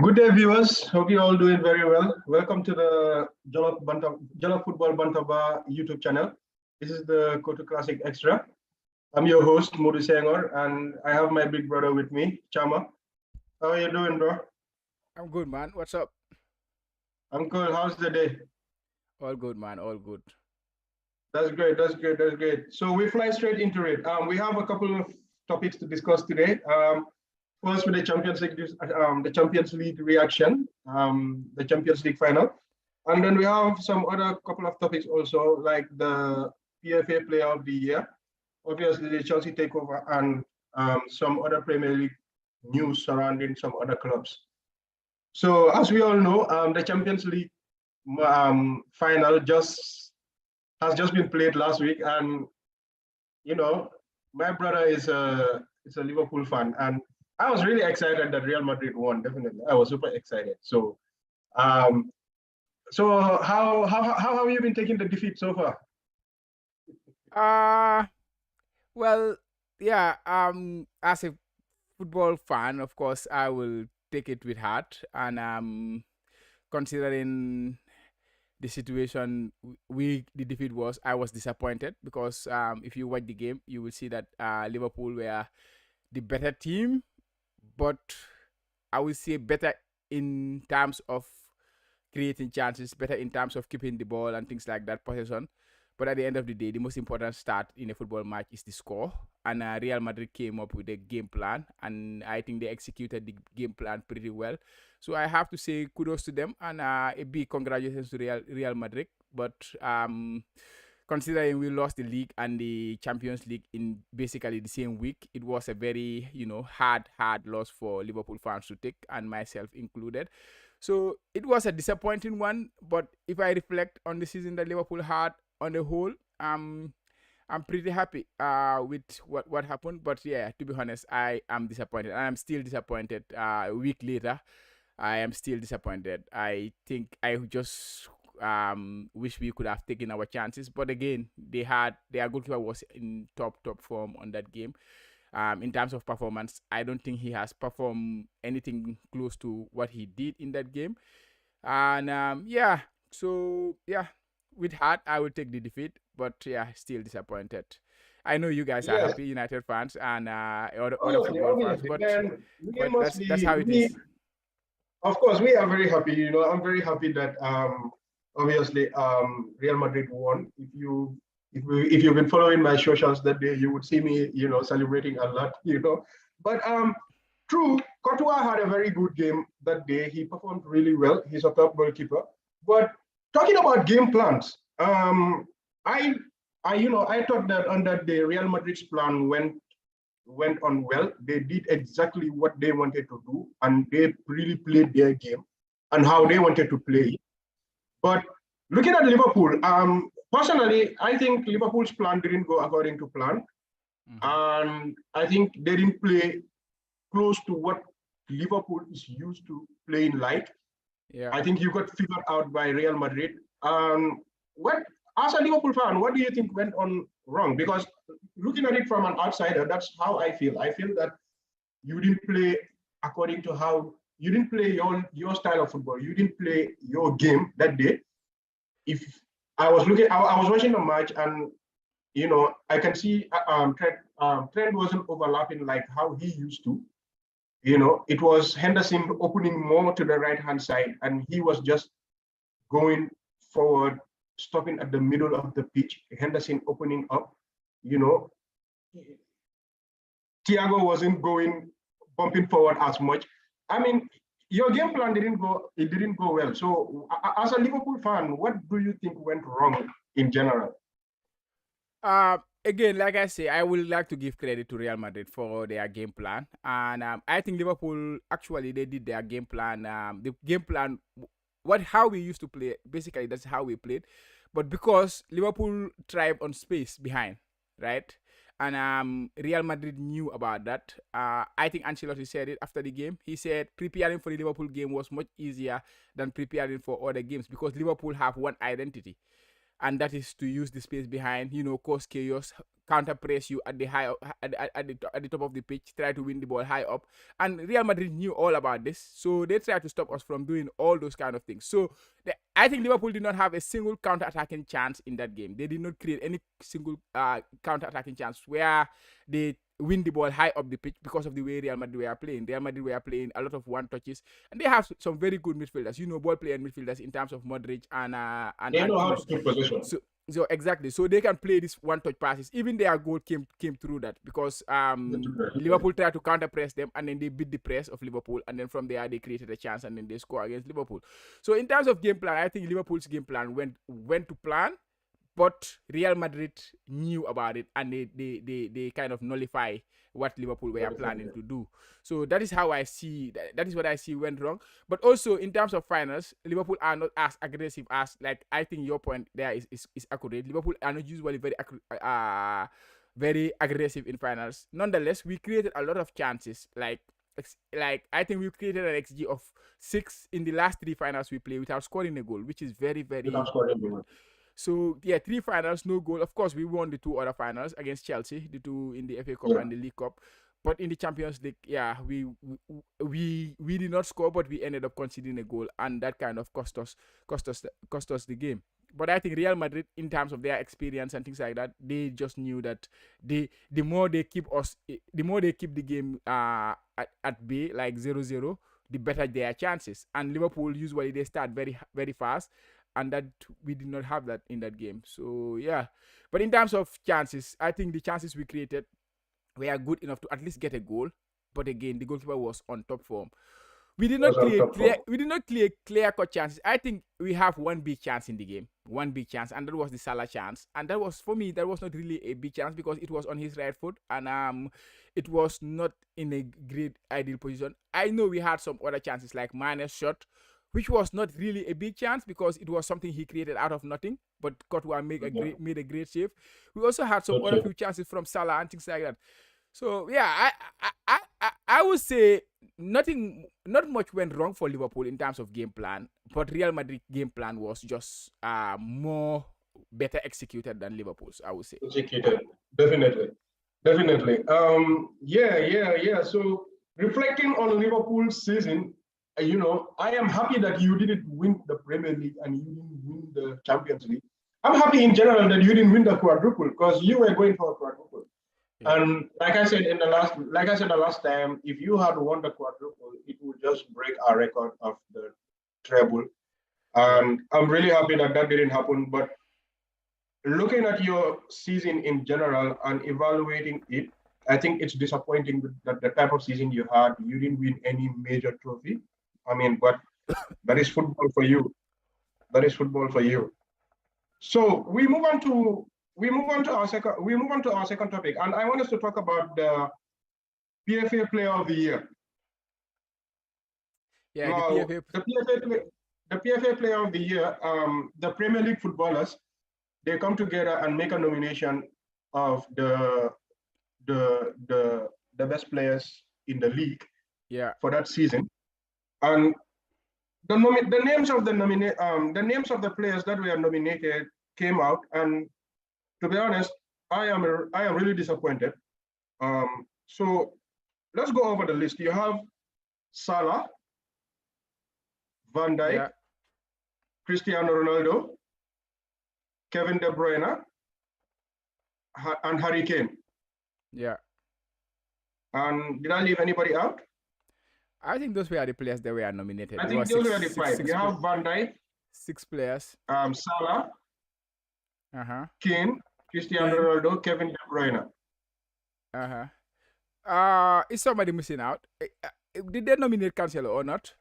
Good day, viewers. Hope you're all doing very well. Welcome to the Jollof Football Bantaba YouTube channel. This is the Kotu Classic Extra. I'm your host, Modu Sengor, and I have my big brother with me, Chama. How are you doing, bro? I'm good, man. What's up? I'm cool. How's the day? All good, man. All good. That's great. That's great. That's great. So we fly straight into it. We have a couple of topics to discuss today. First, with the Champions League reaction, the Champions League final. And then we have some other couple of topics also, like the PFA Player of the Year, obviously the Chelsea takeover, and some other Premier League news surrounding some other clubs. So as we all know, the Champions League final has just been played last week, and you know, my brother is a Liverpool fan, and I was really excited that Real Madrid won. Definitely, I was super excited. Um, so how have you been taking the defeat so far? Uh well, yeah, as a football fan, of course, I will take it with heart and considering the situation the defeat was, I was disappointed because if you watch the game, you will see that Liverpool were the better team, but I would say better in terms of creating chances, better in terms of keeping the ball and things like that, possession. But at the end of the day, the most important start in a football match is the score. And Real Madrid came up with a game plan, and I think they executed the game plan pretty well. So I have to say kudos to them and a big congratulations to Real Madrid. But considering we lost the league and the Champions League in basically the same week, it was a very hard loss for Liverpool fans to take, and myself included. So it was a disappointing one, but if I reflect on the season that Liverpool had on the whole, I'm pretty happy with what happened. But yeah, to be honest, I am disappointed. I'm still disappointed. A week later, I am still disappointed. I think I just wish we could have taken our chances. But again, their goalkeeper was in top form on that game. In terms of performance, I don't think he has performed anything close to what he did in that game. And yeah, so yeah, with heart, I will take the defeat, but yeah, still disappointed. I know you guys are Yes, happy, United fans and other obviously, football fans, obviously. Then we must that's be how it is. of course, we are very happy. I'm very happy that obviously Real Madrid won. If you've been following my socials that day, you would see me celebrating a lot. But true, Courtois had a very good game that day. He performed really well. He's a top goalkeeper. But talking about game plans, I I thought that on that day Real Madrid's plan went on well. They did exactly what they wanted to do, and they really played their game and how they wanted to play it. But looking at Liverpool, personally, I think Liverpool's plan didn't go according to plan, and I think they didn't play close to what Liverpool is used to playing like. Yeah. I think you got figured out by Real Madrid. What, as a Liverpool fan, what do you think went on wrong? Because looking at it from an outsider, that's how I feel. I feel that you didn't play according to how you didn't play your style of football. You didn't play your game that day. If I was watching the match, and I can see Trent wasn't overlapping like how he used to. It was Henderson opening more to the right hand side, and he was just going forward, stopping at the middle of the pitch. Henderson opening up. You know, Thiago wasn't going bumping forward as much. I mean, your game plan didn't go well. So as a Liverpool fan, what do you think went wrong in general? Again, like I say, I would like to give credit to Real Madrid for their game plan, and I think Liverpool actually they did their game plan. The game plan, how we used to play, basically that's how we played, but because Liverpool thrive on space behind, right? And Real Madrid knew about that. I think Ancelotti said it after the game. He said preparing for the Liverpool game was much easier than preparing for other games because Liverpool have one identity. and that is to use the space behind, cause chaos, counter press you at the high at the top of the pitch, try to win the ball high up. And Real Madrid knew all about this, so they tried to stop us from doing all those kind of things. So I think Liverpool did not have a single counter-attacking chance in that game. They did not create any single counter-attacking chance where they win the ball high up the pitch because of the way Real Madrid were playing. Real Madrid were playing a lot of one touches, and they have some very good midfielders, ball playing midfielders in terms of Modric and they know how to keep position. So exactly, so they can play these one-touch passes. Even their goal came through that, because Liverpool tried to counter press them, and then they beat the press of Liverpool, and then from there they created a chance, and then they score against Liverpool. So in terms of game plan, I think Liverpool's game plan went to plan, but Real Madrid knew about it, and they kind of nullify what Liverpool were planning to do. So that is how I see that is what I see went wrong. But also in terms of finals, Liverpool are not as aggressive as, like, I think your point there is accurate. Liverpool are not usually very aggressive in finals. Nonetheless, we created a lot of chances. Like I think we created an XG of 6 in the last 3 finals we played without scoring a goal, which is very, very. So yeah, 3 finals, no goal. Of course, we won the 2 other finals against Chelsea, the 2 in the FA Cup and the League Cup. But in the Champions League, yeah, we did not score, but we ended up conceding a goal, and that kind of cost us the game. But I think Real Madrid, in terms of their experience and things like that, they just knew that the more they keep the game at bay, like 0-0, the better their chances. And Liverpool, usually they start very, very fast, and that we did not have that in that game. So yeah, but in terms of chances, I think the chances we created were good enough to at least get a goal. But again, the goalkeeper was on top form. We did not clear clear-cut chances. I think we have one big chance in the game, and that was the Salah chance. And that was, for me, that was not really a big chance because it was on his right foot, and it was not in a great ideal position. I know we had some other chances like Mane's shot, which was not really a big chance because it was something he created out of nothing, but Kotu made a great save. We also had some other few chances from Salah and things like that. So yeah, I would say not much went wrong for Liverpool in terms of game plan, but Real Madrid game plan was just more better executed than Liverpool's, I would say. Executed, definitely. Yeah. So reflecting on Liverpool's season, I am happy that you didn't win the Premier League and you didn't win the Champions League. I'm happy in general that you didn't win the quadruple because you were going for a quadruple. Yeah. And like I said the last time, if you had won the quadruple, it would just break our record of the treble. And I'm really happy that didn't happen. But looking at your season in general and evaluating it, I think it's disappointing that the type of season you had, you didn't win any major trophy. I mean, but that is football for you. So we move on to our second topic, and I want us to talk about the PFA Player of the Year. Yeah, now, the PFA Player of the Year. The Premier League footballers, they come together and make a nomination of the best players in the league. Yeah. For that season, and the names of the players that were nominated came out, and to be honest, I am really disappointed. So let's go over the list. You have Salah, Van Dijk, Cristiano Ronaldo, Kevin De Bruyne, and Harry Kane. Yeah. And did I leave anybody out? I think those were the players that were nominated. I think those were the 5. You have Van Dijk, 6 players. Salah, Kane, Cristiano Ronaldo, Kevin De Bruyne. Is somebody missing out? Did they nominate Cancelo or not?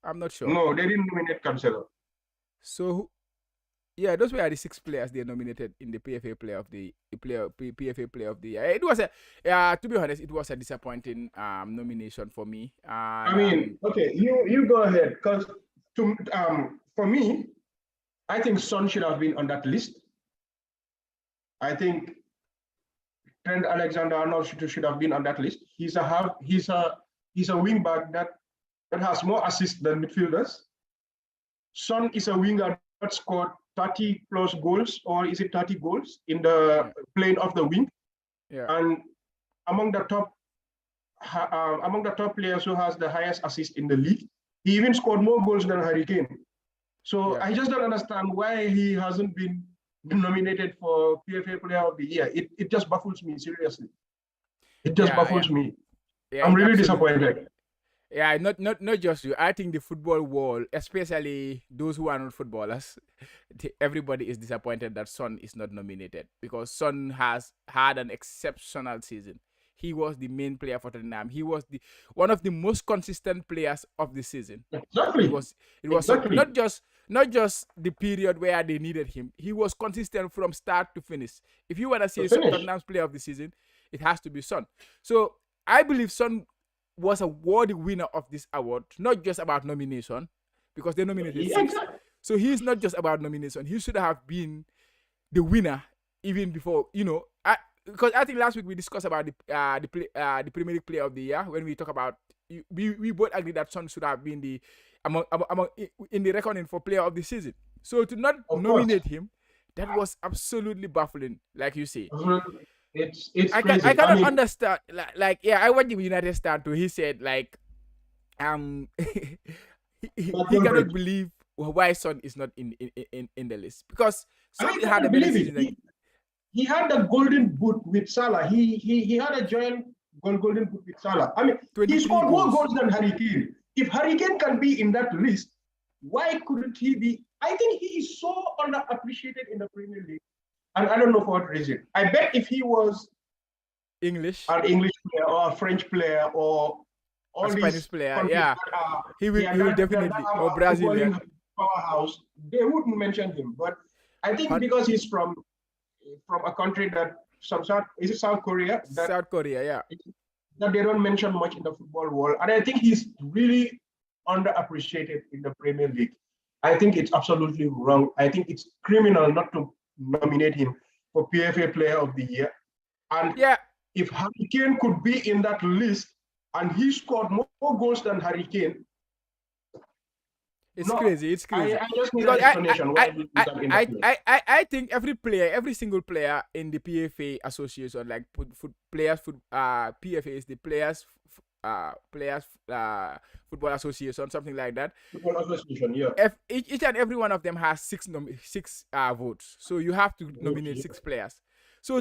I'm not sure. No, they didn't nominate Cancelo. So, yeah, those were the 6 players they nominated in the PFA Player of the PFA Player of the Year. It was to be honest, it was a disappointing nomination for me. I mean, okay, you go ahead, because for me, I think Son should have been on that list. I think Trent Alexander-Arnold should have been on that list. He's a wing back that has more assists than midfielders. Son is a winger that scored 30 plus goals, or is it 30 goals in the playing of the wing? Yeah. And among the top players who has the highest assist in the league, he even scored more goals than Harry Kane. So I just don't understand why he hasn't been nominated for PFA Player of the Year. It just baffles me, seriously. It just baffles me. Yeah, I'm really disappointed. Yeah, not just you. I think the football world, especially those who are not footballers, everybody is disappointed that Son is not nominated, because Son has had an exceptional season. He was the main player for Tottenham. He was one of the most consistent players of the season. Exactly. It was not just the period where they needed him. He was consistent from start to finish. If you want to say Tottenham's player of the season, it has to be Son. So I believe Son was a worthy winner of this award, not just about nomination, because they nominated six. So he's not just about nomination. He should have been the winner even before, because I think last week we discussed about the Premier League Player of the Year, when we talk about, we both agree that Son should have been the among in the reckoning for Player of the Season. So to not nominate him, that was absolutely baffling, like you say. It's crazy. I cannot understand. I watched the United start too. He said he cannot believe why Son is not in the list, because Son had a better season. He had the golden boot with Salah. He had a giant golden boot with Salah. I mean, he scored more goals than Harry Kane. If Harry Kane can be in that list, why couldn't he be? I think he is so underappreciated in the Premier League, and I don't know for what reason. I bet if he was an English player or a French player or a Spanish player, he will definitely, or Brazilian powerhouse, they wouldn't mention him. But I think because he's from a country that is it South Korea? South Korea, yeah. That they don't mention much in the football world. And I think he's really underappreciated in the Premier League. I think it's absolutely wrong. I think it's criminal not to nominate him for PFA Player of the Year. And if Harry Kane could be in that list and he scored more goals than Harry Kane, it's crazy. I just need an explanation. I think every single player in the PFA association, like PFA is the players football association, something like that. Football association, yeah. Each and every one of them has six votes, so you have to nominate 6 players. So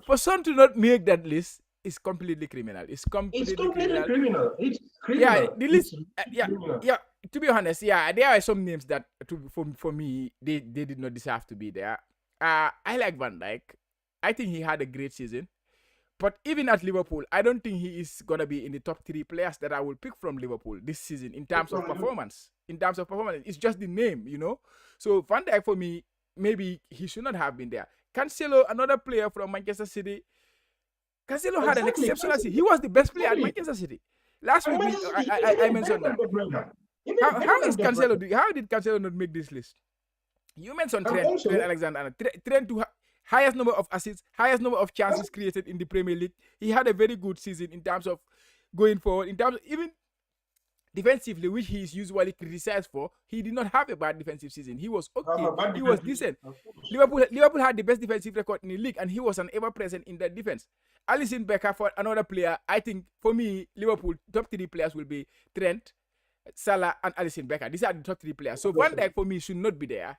for Son to not make that list is completely criminal. It's completely criminal. It's criminal. Yeah, the list. Yeah. To be honest, there are some names that for me they did not deserve to be there. I like Van Dijk. I think he had a great season, but even at Liverpool, I don't think he is gonna be in the top 3 players that I will pick from Liverpool this season in terms of performance. It's just the name, So Van Dijk for me, maybe he should not have been there. Cancelo, another player from Manchester City. Cancelo had an exceptional season. He was the best player at Manchester City. Last week, I mentioned that. How did Cancelo not make this list? You mentioned Trent Alexander-Arnold. Trent to highest number of assists, highest number of chances created in the Premier League. He had a very good season in terms of going forward, in terms of even defensively, which he is usually criticized for. He did not have a bad defensive season. He was okay. He was decent. Liverpool had the best defensive record in the league, and he was an ever-present in that defense. Alisson Becker, for another player, I think for me, Liverpool top 3 players will be Trent, Salah, and Alisson Becker. These are the top 3 players. So Van Dijk for me should not be there,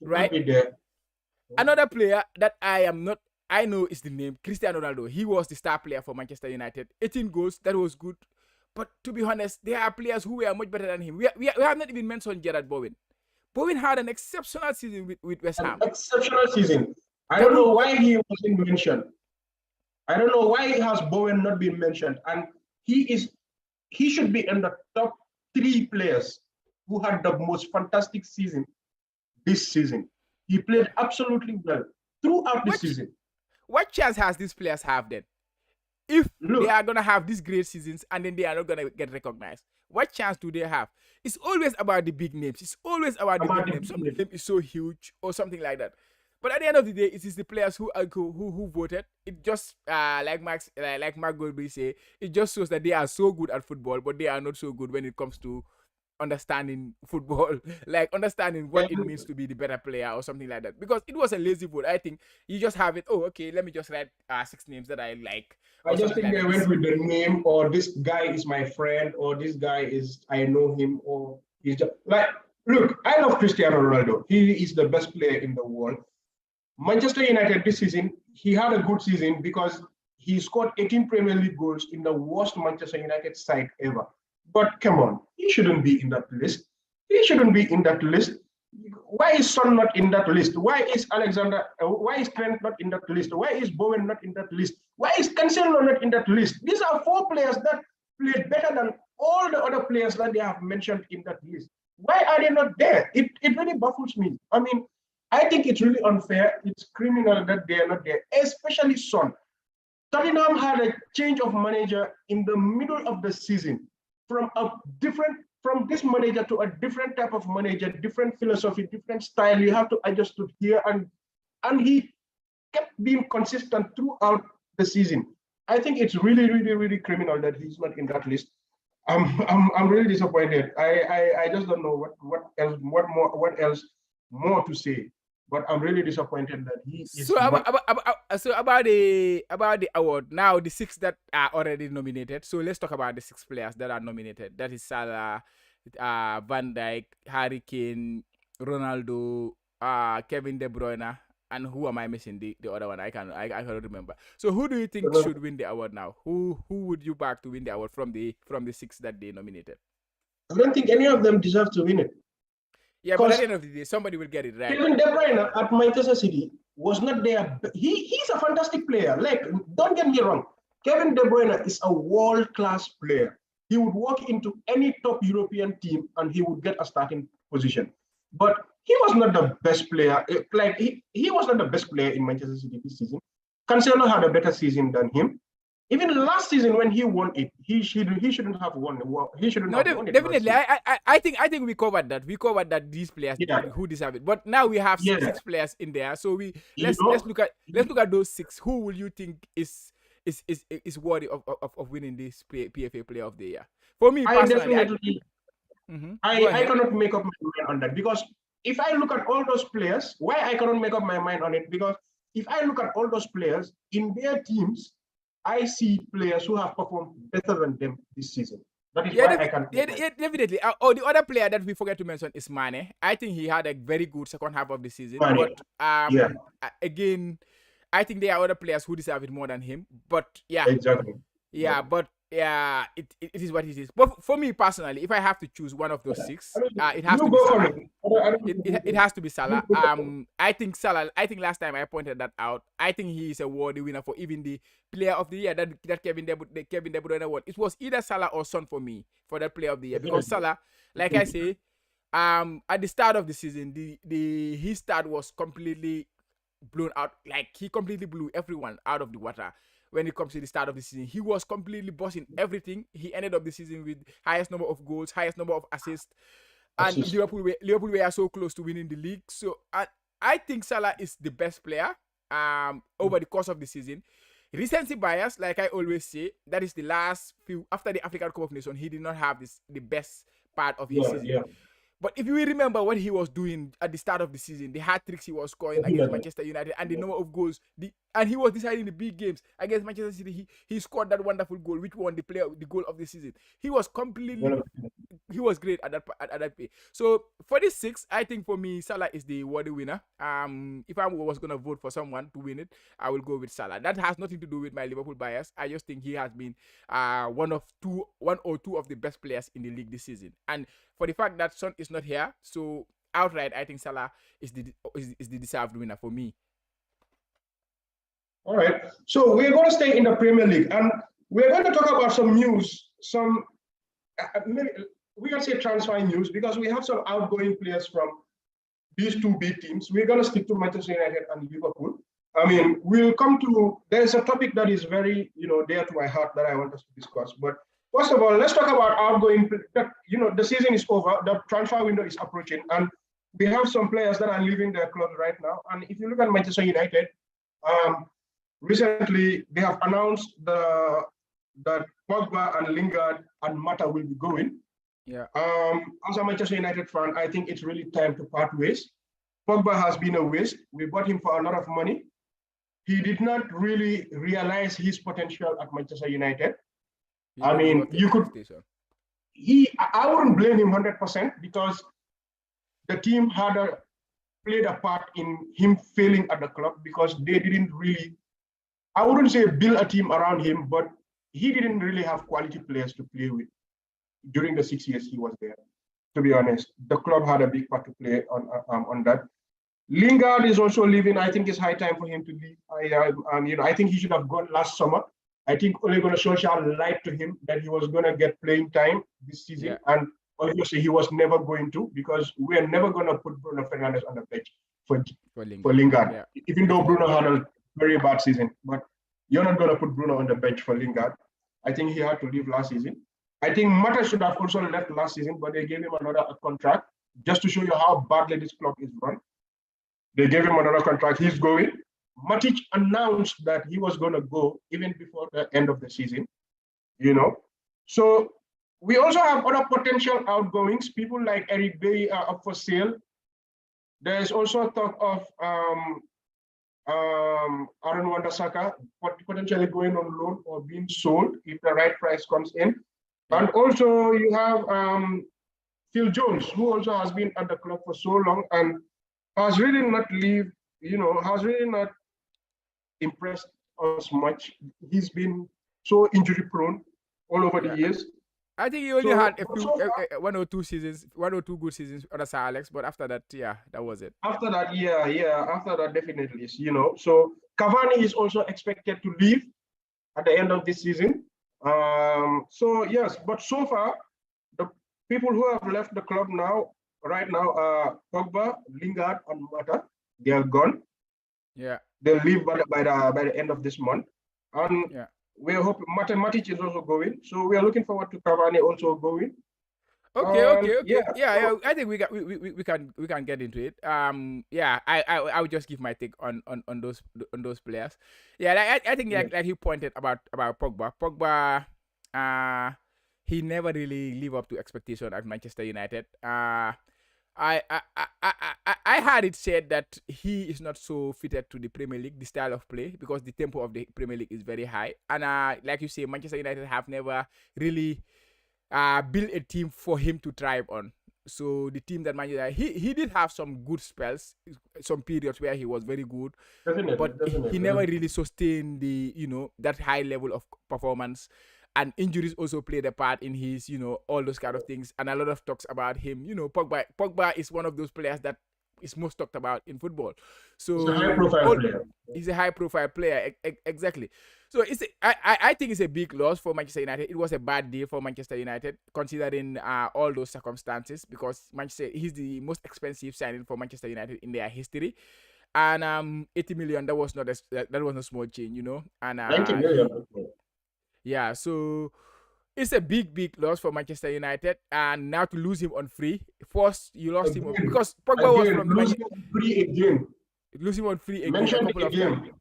right? Another player that I know is the name Cristiano Ronaldo. He was the star player for Manchester United. 18 goals, that was good. But to be honest, there are players who were much better than him. We have not even mentioned Gerard Bowen. Bowen had an exceptional season with West Ham. Exceptional season. I don't know why he wasn't mentioned. I don't know why has Bowen not been mentioned. And he should be in the top 3 players who had the most fantastic season this season. He played absolutely well throughout the season. What chance has these players have then? If they are going to have these great seasons and then they are not going to get recognized, what chance do they have? It's always about the big names. It's always about the big names. Some name is so huge or something like that. But at the end of the day, it is the players who voted. It just like Mark Goldberg say, it just shows that they are so good at football, but they are not so good when it comes to understanding football, like understanding what it means to be the better player or something like that. Because it was a lazy vote. I think you just have it. Oh, okay, let me just write 6 names that I like I or just something think like they that. went with the name, or this guy is my friend, or this guy is, I know him, or he's just like, look, I love Cristiano Ronaldo. He is the best player in the world. Manchester United this season, he had a good season because he scored 18 Premier League goals in the worst Manchester United side ever. But come on, he shouldn't be in that list. He shouldn't be in that list. Why is Son not in that list? Why is why is Trent not in that list? Why is Bowen not in that list? Why is Cancelo not in that list? These are 4 players that played better than all the other players that they have mentioned in that list. Why are they not there? It really baffles me. I mean, I think it's really unfair. It's criminal that they are not there, especially Son. Tottenham had a change of manager in the middle of the season from this manager to a different type of manager, different philosophy, different style. You have to adjust to here, and he kept being consistent throughout the season. I think it's really, really, really criminal that he's not in that list. I'm really disappointed. I just don't know what else more to say. But I'm really disappointed that he is So about the award now, the 6 that are already nominated. So let's talk about the 6 players that are nominated. That is Salah, Van Dijk, Harry Kane, Ronaldo, Kevin De Bruyne, and who am I missing? The other one I cannot remember. So who do you think should win the award now? Who would you back to win the award from the 6 that they nominated? I don't think any of them deserve to win it. Yeah, but at the end of the day, somebody will get it right. Kevin De Bruyne at Manchester City was not there. He's a fantastic player. Like, don't get me wrong. Kevin De Bruyne is a world-class player. He would walk into any top European team and he would get a starting position. But he was not the best player. Like, he was not the best player in Manchester City this season. Cancelo had a better season than him. Even last season when he won it, he shouldn't have won. He shouldn't have won it. Definitely, I think we covered that. We covered that these players who deserve it. But now we have 6 players in there. So let's look at those 6. Who will you think is worthy of winning this PFA Player of the Year? For me personally, I cannot make up my mind on that, because if I look at all those players, why I cannot make up my mind on it? Because if I look at all those players in their teams, I see players who have performed better than them this season. That is why I can. Definitely. The other player that we forget to mention is Mane. I think he had a very good second half of the season. Mane. But again, I think there are other players who deserve it more than him. But yeah, exactly. Yeah, but yeah, it is what it is. But for me personally, if I have to choose one of those 6, it has to be Salah. It has to be Salah. I think Salah. I think last time I pointed that out. I think he is a worthy winner for even the Player of the Year that Kevin De Bruyne won. It was either Salah or Son for me for that Player of the Year, because Salah, like I say, at the start of the season, his start was completely blown out. Like, he completely blew everyone out of the water. When it comes to the start of the season, he was completely bossing everything. He ended up the season with highest number of goals, highest number of assists, and Liverpool were so close to winning the league. So I think Salah is the best player over the course of the season. Recency bias, like I always say, that is the last few after the African Cup of Nations. He did not have the best part of his season. Yeah. But if you remember what he was doing at the start of the season, the hat-tricks he was scoring against Manchester United and the number of goals, and he was deciding the big games against Manchester City. He scored that wonderful goal, which won the goal of the season. He was he was great at that play. So for this 6, I think for me, Salah is the worthy winner. If I was gonna vote for someone to win it, I will go with Salah. That has nothing to do with my Liverpool bias. I just think he has been one or two of the best players in the league this season. And for the fact that Son is not here, so outright, I think Salah is the deserved winner for me. All right. So we're going to stay in the Premier League, and we're going to talk about some news, we can say transfer news, because we have some outgoing players from these 2 big teams. We're going to stick to Manchester United and Liverpool. I mean, there's a topic that is very, dear to my heart that I want us to discuss. But first of all, let's talk about outgoing. The season is over, the transfer window is approaching, and we have some players that are leaving their clubs right now. And if you look at Manchester United, recently they have announced that Pogba and Lingard and Mata will be going. Yeah. As a Manchester United fan, I think it's really time to part ways. Pogba has been a waste. We bought him for a lot of money. He did not really realize his potential at Manchester United. He I didn't live mean, up to you could, expectation. I wouldn't blame him 100% because the team played a part in him failing at the club because they didn't really, I wouldn't say build a team around him, but he didn't really have quality players to play with during the 6 years he was there. To be honest, the club had a big part to play on that. Lingard is also leaving. I think it's high time for him to leave. I think he should have gone last summer. I think Ole Gunnar Solskjaer lied to him that he was going to get playing time this season, and obviously he was never going to because we're never going to put Bruno Fernandes on the bench for Lingard. Yeah. Even though Bruno had a very bad season, but you're not going to put Bruno on the bench for Lingard. I think he had to leave last season. I think Mata should have also left last season, but they gave him another contract just to show you how badly this club is run. They gave him another contract. He's going. Matic announced that he was going to go even before the end of the season, So we also have other potential outgoings. People like Eric Bailly are up for sale. There's also talk of Aaron Wan-Bissaka potentially going on loan or being sold if the right price comes in. And also you have Phil Jones, who also has been at the club for so long and has really not impressed us much. He's been so injury prone all over the years. I think he only had one or two good seasons under Sir Alex, but after that, that was it. After that, after that, definitely, So Cavani is also expected to leave at the end of this season. So yes, but so far, the people who have left the club right now are Pogba, Lingard, and Mata. They are gone. Yeah, they'll leave by the end of this month, and we're hoping Matic is also going. So we are looking forward to Cavani also going. Okay. Yeah. I think we can get into it. I would just give my take on those players. Yeah, I think like you pointed about Pogba. Pogba, he never really lived up to expectation at Manchester United. I had it said that he is not so fitted to the Premier League, the style of play, because the tempo of the Premier League is very high. And like you say, Manchester United have never really built a team for him to thrive on. So the team that Manchester, he did have some good spells, some periods where he was very good, but he never really sustained the that high level of performance. And injuries also played a part in his, all those kind of things. And a lot of talks about him. Pogba is one of those players that is most talked about in football. So he's a high-profile player. He's a high-profile player, exactly. So I think it's a big loss for Manchester United. It was a bad deal for Manchester United, considering all those circumstances, because he's the most expensive signing for Manchester United in their history. And 80 million, that was not a small change, And 90 million. Yeah, so it's a big loss for Manchester United, and now to lose him on free. First, you lost him because Pogba was from lose him on free again. Lose him on free again. Mentioned it again.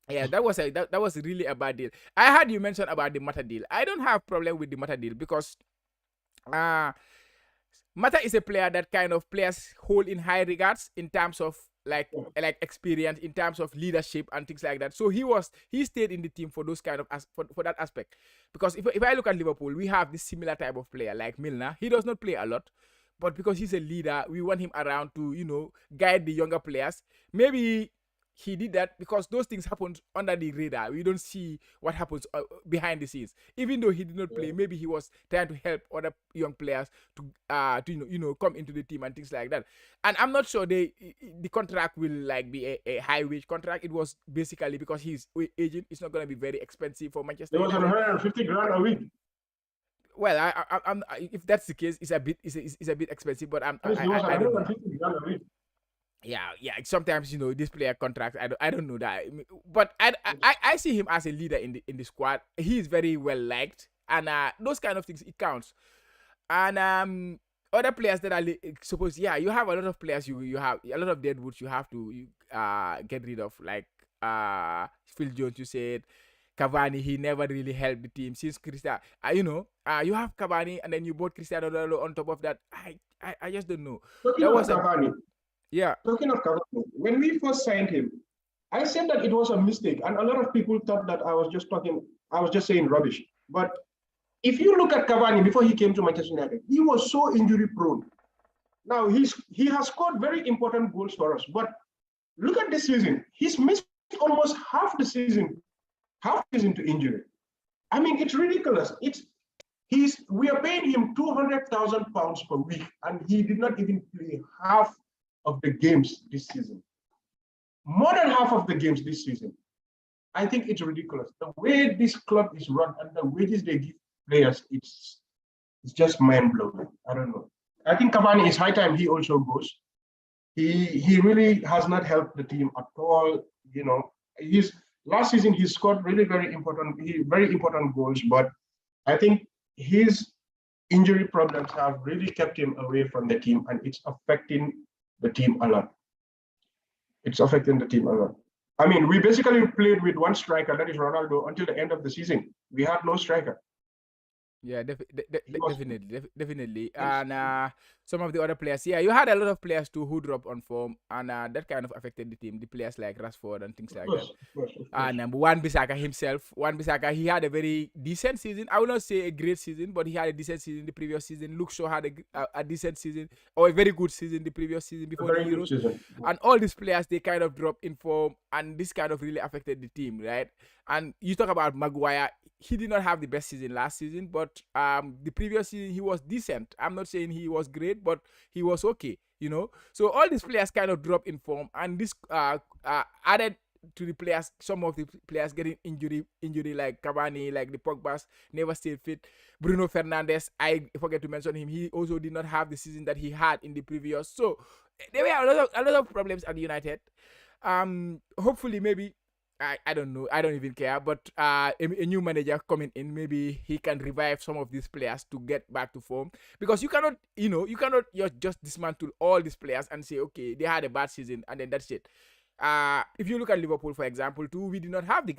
Yeah, that was really a bad deal. I heard you mention about the Mata deal. I don't have problem with the Mata deal because Mata is a player that kind of players hold in high regards in terms of like experience, in terms of leadership and things like that. So he stayed in the team for those kind of for that aspect. Because if I look at Liverpool, we have this similar type of player like Milner. He does not play a lot, but because he's a leader, we want him around to guide the younger players. Maybe he did that because those things happen under the radar. We don't see what happens behind the scenes. Even though he did not play, maybe he was trying to help other young players to come into the team and things like that. And I'm not sure the contract will be a high wage contract. It was basically because his agent is not going to be very expensive for Manchester. It was 150 grand a week. Well, I'm if that's the case, it's a bit expensive. But I don't know. Yeah. Sometimes this player contracts. I don't know that, but I see him as a leader in the squad. He is very well liked, and those kind of things it counts. And other players that are suppose you have a lot of players. You have a lot of deadwoods you have to get rid of, like Phil Jones. You said Cavani, he never really helped the team since Cristiano. You have Cavani and then you bought Cristiano Ronaldo on top of that. I just don't know. Talking That of was Cavani, yeah. talking of Cavani, when we first signed him, I said that it was a mistake, and a lot of people thought that I was just saying rubbish. But if you look at Cavani before he came to Manchester United, he was so injury prone. Now he has scored very important goals for us, but look at this season. He's missed almost half the season to injury. I mean, it's ridiculous. We are paying him £200,000 per week, and he did not even play half of the games this season. More than half of the games this season. I think it's ridiculous. The way this club is run and the wages they give players, it's just mind-blowing. I don't know. I think Cavani, is high time he also goes. He really has not helped the team at all. Last season he scored really very important goals, but I think his injury problems have really kept him away from the team, and it's affecting the team a lot. I mean, we basically played with one striker, that is Ronaldo, until the end of the season. We had no striker. Yeah, definitely. And some of the other players, you had a lot of players too who dropped on form, and that kind of affected the team. The players like Rashford and things like that. Of course. And Wan-Bissaka himself, he had a very decent season. I will not say a great season, but he had a decent season the previous season. Luke Shaw had a decent season, or a very good season the previous season before the Euros. And all these players, they kind of dropped in form, and this kind of really affected the team, right? And you talk about Maguire, he did not have the best season last season, but the previous season he was decent. I'm not saying he was great, but he was okay, So all these players kind of dropped in form, and this added to the players, some of the players getting injury like Cavani, like the Pogbas, never stayed fit. Bruno Fernandes, I forget to mention him, he also did not have the season that he had in the previous. So there were a lot of problems at United. Hopefully, maybe, I don't know, I don't even care, but a new manager coming in, maybe he can revive some of these players to get back to form, because you cannot just dismantle all these players and say, okay, they had a bad season and then that's it. If you look at Liverpool, for example, too, we did not have a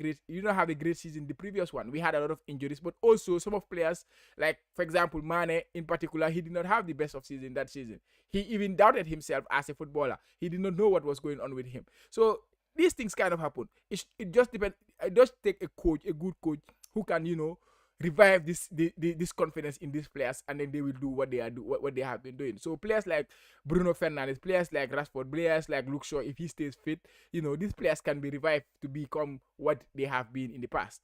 great season the previous one. We had a lot of injuries, but also some of players, like, for example, Mane in particular, he did not have the best of season that season. He even doubted himself as a footballer. He did not know what was going on with him. So these things kind of happen. It just depends. It just take a good coach, who can, revive this confidence in these players, and then they will do what they have been doing. So players like Bruno Fernandes, players like Rashford, players like Luke Shaw, if he stays fit, these players can be revived to become what they have been in the past.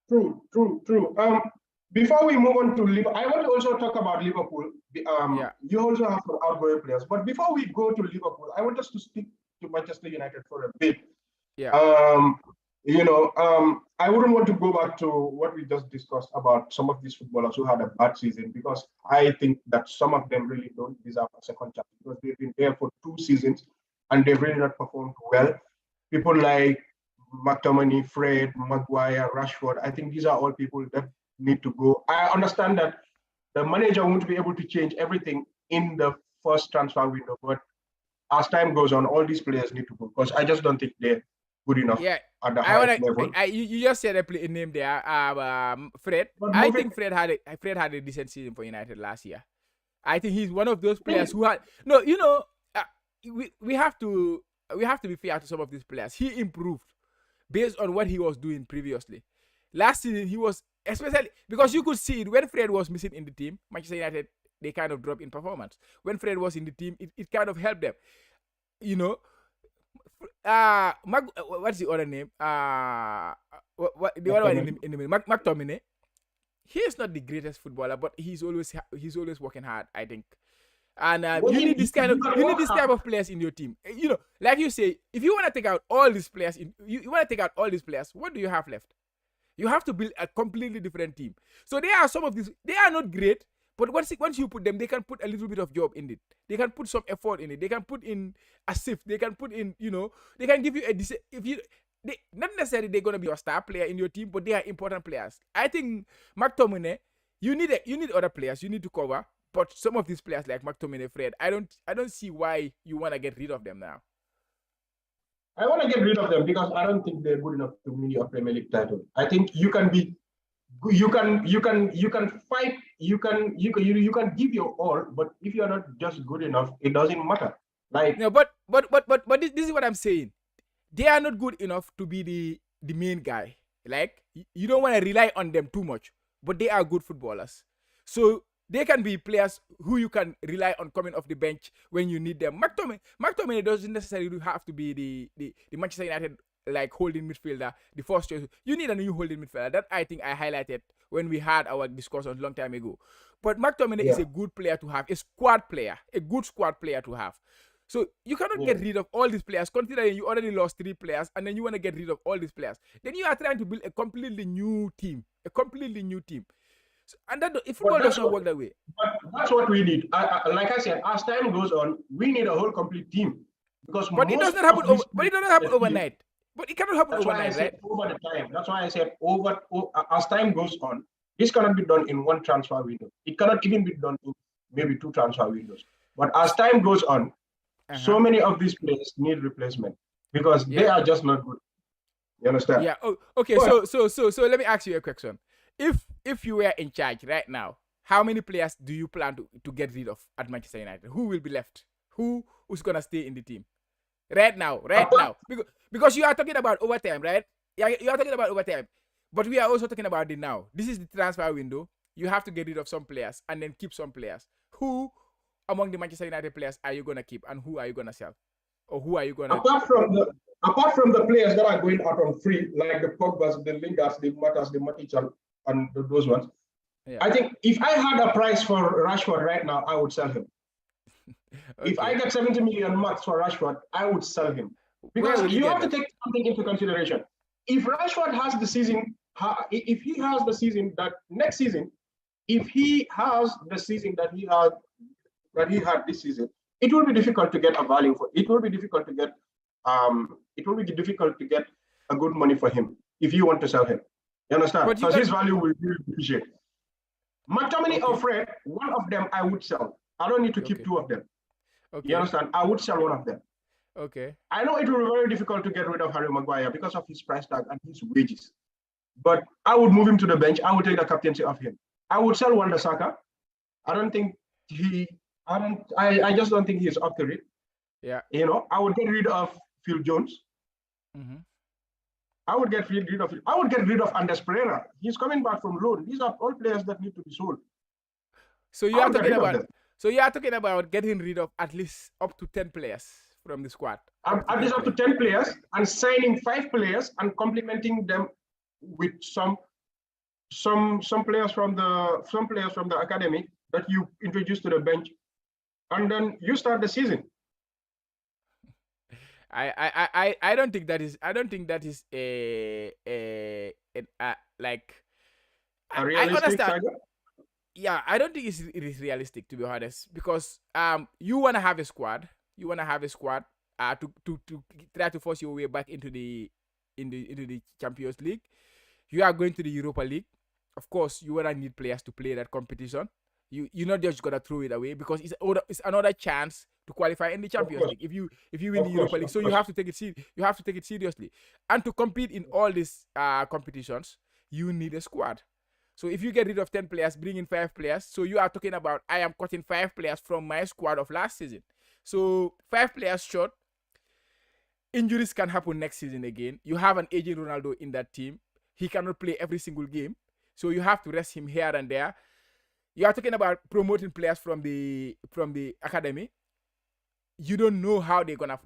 True. Before we move on to Liverpool, I want to also talk about Liverpool. You also have some outgoing players, but before we go to Liverpool, I want us to stick to Manchester United for a bit. I wouldn't want to go back to what we just discussed about some of these footballers who had a bad season, because I think that some of them really don't deserve a second chance, because they've been there for 2 seasons and they've really not performed well. People like McTominay, Fred, Maguire, Rashford, I think these are all people that need to go. I understand that the manager won't be able to change everything in the first transfer window, but as time goes on, all these players need to go, because I just don't think they're good enough at the highest level. You just said a name there, Fred. I think Fred had a decent season for United last year. I think he's one of those players who had we have to be fair to some of these players. He improved based on what he was doing previously. Last season he was, especially because you could see it when Fred was missing in the team, Manchester United, they kind of dropped in performance. When Fred was in the team, it kind of helped them. What's the other name? The other one in the middle, McTominay. He is not the greatest footballer, but he's always working hard, I think. And you need this type of players in your team. Like you say, if you want to take out all these players, what do you have left? You have to build a completely different team. So there are some of these. They are not great, but once you put them, they can put a little bit of job in it. They can put some effort in it. They can put in a shift. They can put in, they can give you not necessarily they're gonna be your star player in your team, but they are important players. I think McTominay, you need other players. You need to cover. But some of these players like McTominay, Fred, I don't see why you want to get rid of them now. I want to get rid of them because I don't think they're good enough to win your Premier League title. I think you can fight, you can give your all, but if you're not just good enough, it doesn't matter. Like No, but this is what I'm saying. They are not good enough to be the main guy. Like you don't want to rely on them too much, but they are good footballers. So they can be players who you can rely on coming off the bench when you need them. McTominay doesn't necessarily have to be the Manchester United like holding midfielder, the first choice. You need a new holding midfielder. That I think I highlighted when we had our discussion a long time ago. But McTominay is a good player to have, a squad player, a good squad player to have. So you cannot get rid of all these players, considering you already lost 3 players, and then you want to get rid of all these players. Then you are trying to build a completely new team, So, and that if football does not work that way. But that's what we need. Like I said, as time goes on, we need a whole complete team because. But it doesn't happen. But it doesn't happen overnight. But it cannot happen overnight, right? Over the time. That's why I said as time goes on, this cannot be done in one transfer window. It cannot even be done in maybe 2 transfer windows. But as time goes on, so many of these players need replacement because they are just not good. You understand? Yeah. Oh, okay. But, so let me ask you a question. If you were in charge right now, how many players do you plan to get rid of at Manchester United? Who will be left? Who's gonna stay in the team? Right now. Because you are talking about overtime, right? Yeah, you are talking about overtime. But we are also talking about it now. This is the transfer window. You have to get rid of some players and then keep some players. Who among the Manchester United players are you gonna keep and who are you gonna sell? Or who are you gonna apart from the players that are going out on free, like the Pogbas, the Lingards, the Matas, the Matic, and those ones. Yeah. I think if I had a price for Rashford right now, I would sell him. If I get 70 million max for Rashford, I would sell him. Because you have to take something into consideration. If Rashford has the season, if he has the season that next season, if he has the season that he had this season, it will be difficult to get a value for. It will be difficult to get. It will be difficult to get a good money for him if you want to sell him. You understand? Because his value will really depreciate. McTominay or Fred, one of them I would sell. I don't need to keep 2 of them. Okay. You understand? I would sell one of them. Okay. I know it will be very difficult to get rid of Harry Maguire because of his price tag and his wages. But I would move him to the bench. I would take the captaincy of him. I would sell Wan-Bissaka. I don't think I just don't think he's up to it. Yeah. You know, I would get rid of Phil Jones. I would get rid of Anders Pereira. He's coming back from loan. These are all players that need to be sold. So you are talking about getting rid of at least up to 10 players from the squad. At least up to 10 players and signing 5 players and complementing them with some players from the academy that you introduce to the bench, and then you start the season. I don't think that is like a realistic target. Yeah, I don't think it is realistic, to be honest, because you want to have a squad to try to force your way back into the Champions League. You are going to the Europa League. Of course, you wanna need players to play that competition. You're not just gonna throw it away because it's another chance to qualify in the Champions League if you win the Europa League. So you have to take it seriously. And to compete in all these competitions, you need a squad. So if you get rid of 10 players, bring in 5 players. So you are talking about I am cutting 5 players from my squad of last season. So 5 players short. Injuries can happen next season again. You have an aging Ronaldo in that team. He cannot play every single game. So you have to rest him here and there. You are talking about promoting players from the academy. You don't know how they're gonna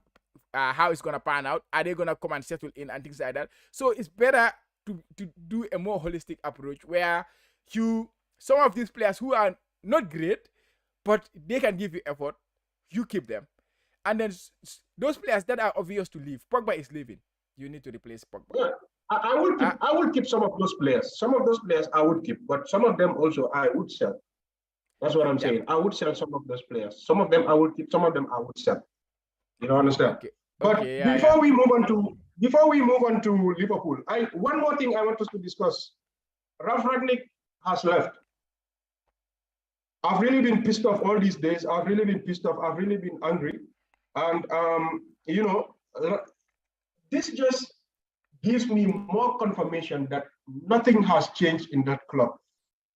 how it's gonna pan out. Are they gonna come and settle in and things like that? So it's better to do a more holistic approach where some of these players who are not great, but they can give you effort, you keep them. And then those players that are obvious to leave, Pogba is leaving. You need to replace Pogba. Yeah. I would keep some of those players. Some of those players I would keep, but some of them also I would sell. That's what I'm saying. I would sell some of those players. Some of them I would keep. Some of them I would sell. You don't understand? Okay. But before we move on to Liverpool, one more thing I want us to discuss. Ralf Rangnick has left. I've really been pissed off all these days. I've really been pissed off. I've really been angry, and this just gives me more confirmation that nothing has changed in that club.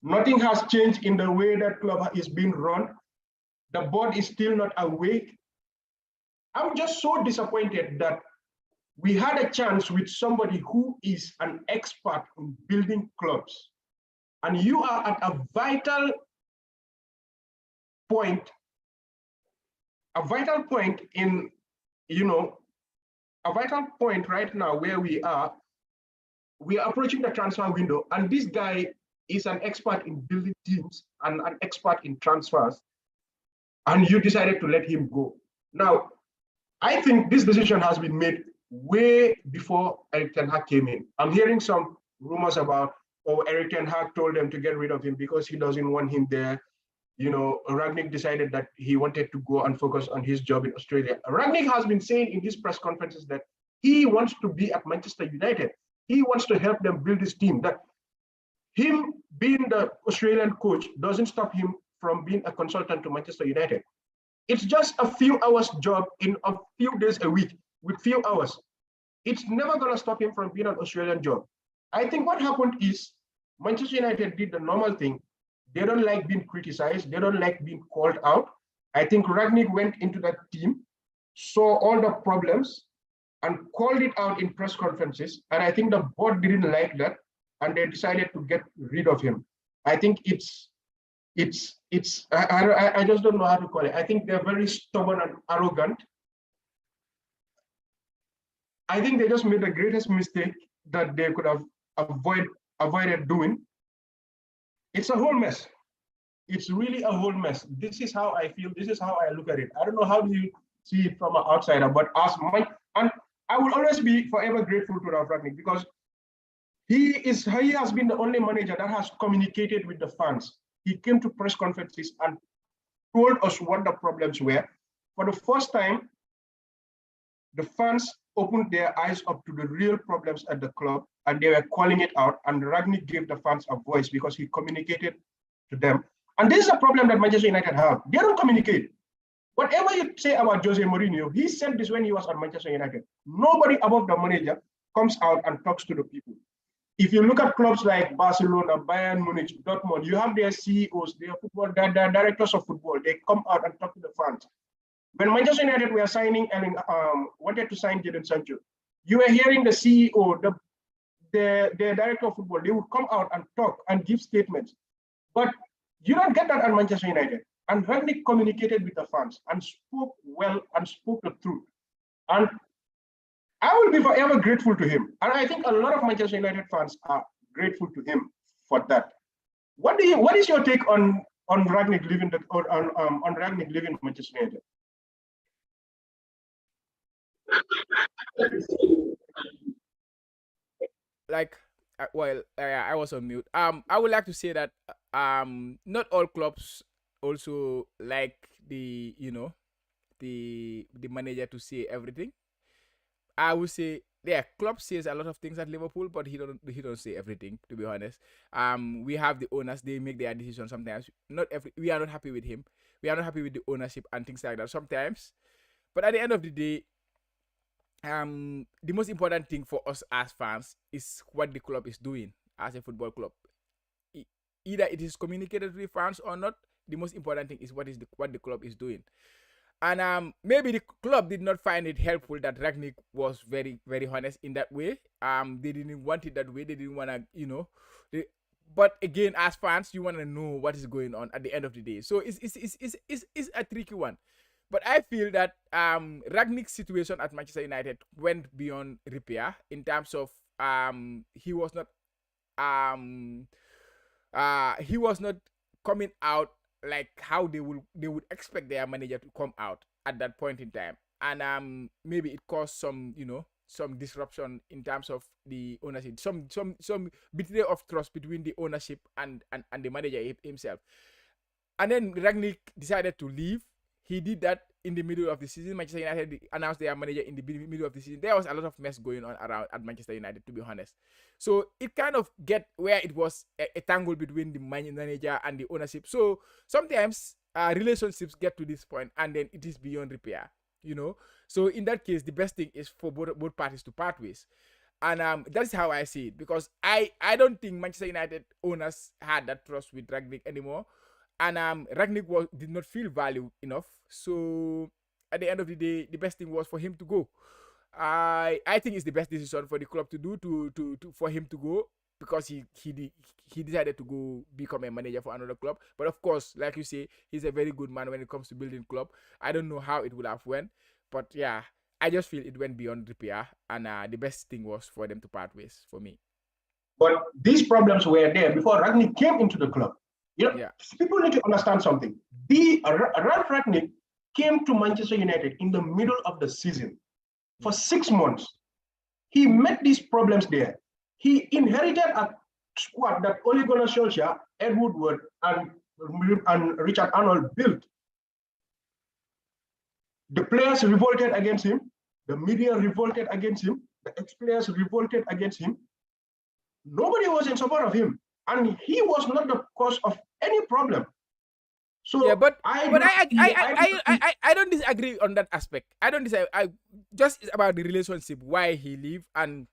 Nothing has changed in the way that club is being run. The board is still not awake. I'm just so disappointed that we had a chance with somebody who is an expert in building clubs, and you are at a vital point in, a vital point right now where we are approaching the transfer window, and this guy is an expert in building teams and an expert in transfers, and you decided to let him go. Now, I think this decision has been made way before Erik ten Hag came in. I'm hearing some rumors about, Erik ten Hag told them to get rid of him because he doesn't want him there. Rangnick decided that he wanted to go and focus on his job in Australia. Rangnick has been saying in his press conferences that he wants to be at Manchester United. He wants to help them build his team. That him being the Australian coach doesn't stop him from being a consultant to Manchester United. It's just a few hours job in a few days a week with few hours. It's never going to stop him from being an Australian job. I think what happened is Manchester United did the normal thing. They don't like being criticized. They don't like being called out. I think Rangnick went into that team, saw all the problems, and called it out in press conferences. And I think the board didn't like that, and they decided to get rid of him. I think I just don't know how to call it. I think they're very stubborn and arrogant. I think they just made the greatest mistake that they could have avoided doing. It's a whole mess. It's really a whole mess. This is how I feel. This is how I look at it. I don't know how do you see it from an outsider, but as my, and I will always be forever grateful to Ralph Rangnick because he has been the only manager that has communicated with the fans. He came to press conferences and told us what the problems were. For the first time, the fans opened their eyes up to the real problems at the club, and they were calling it out, and Rangnick gave the fans a voice because he communicated to them. And this is a problem that Manchester United have. They don't communicate. Whatever you say about Jose Mourinho, he said this when he was at Manchester United. Nobody above the manager comes out and talks to the people. If you look at clubs like Barcelona, Bayern Munich, Dortmund, you have their CEOs, their directors of football. They come out and talk to the fans. When Manchester United were wanted to sign Jadon Sancho, you were hearing the CEO, the director of football, they would come out and talk and give statements. But you don't get that at Manchester United. And Rangnick communicated with the fans and spoke well and spoke the truth. And I will be forever grateful to him. And I think a lot of Manchester United fans are grateful to him for that. What is your take on Rangnick leaving on Rangnick leaving Manchester United? Like, I was on mute. I would like to say that not all clubs also like the manager to say everything. I would say, yeah, club says a lot of things at Liverpool, but he don't say everything, to be honest. We have the owners; they make their decisions sometimes. We are not happy with him. We are not happy with the ownership and things like that sometimes. But at the end of the day, the most important thing for us as fans is what the club is doing as a football club. Either it is communicated to the fans or not. The most important thing is what the club is doing. And maybe the club did not find it helpful that Rangnick was very, very honest in that way. They didn't want it that way. They didn't want to, but again, as fans, you want to know what is going on at the end of the day. So it's a tricky one. But I feel that Rangnick's situation at Manchester United went beyond repair in terms of he was not coming out like how they would expect their manager to come out at that point in time, and maybe it caused some disruption in terms of the ownership, some betrayal of trust between the ownership and the manager himself. And then Rangnick decided to leave. He did that in the middle of the season. Manchester United announced their manager in the middle of the season. There was a lot of mess going on around at Manchester United, to be honest. So it kind of get where it was a tangle between the manager and the ownership. So sometimes relationships get to this point and then it is beyond repair. you know. So in that case, the best thing is for both parties to part ways. And that's how I see it, because I don't think Manchester United owners had that trust with Rangnick anymore, and Rangnick did not feel value enough. So at the end of the day, the best thing was for him to go. I think it's the best decision for the club to do to for him to go, because he decided to go become a manager for another club. But of course, like you say, he's a very good man when it comes to building club. I don't know how it would have went, but yeah, I just feel it went beyond repair, and the best thing was for them to part ways for me. But these problems were there before Rangnick came into the club. People need to understand something. Ralph Rangnick came to Manchester United in the middle of the season. For 6 months, he met these problems there. He inherited a squad that Ole Gunnar Solskjaer, Ed Woodward, and Richard Arnold built. The players revolted against him. The media revolted against him. The ex-players revolted against him. Nobody was in support of him, and he was not the cause of any problem. So yeah, but I don't disagree on that aspect. I don't disagree. Just about the relationship, why he leave, and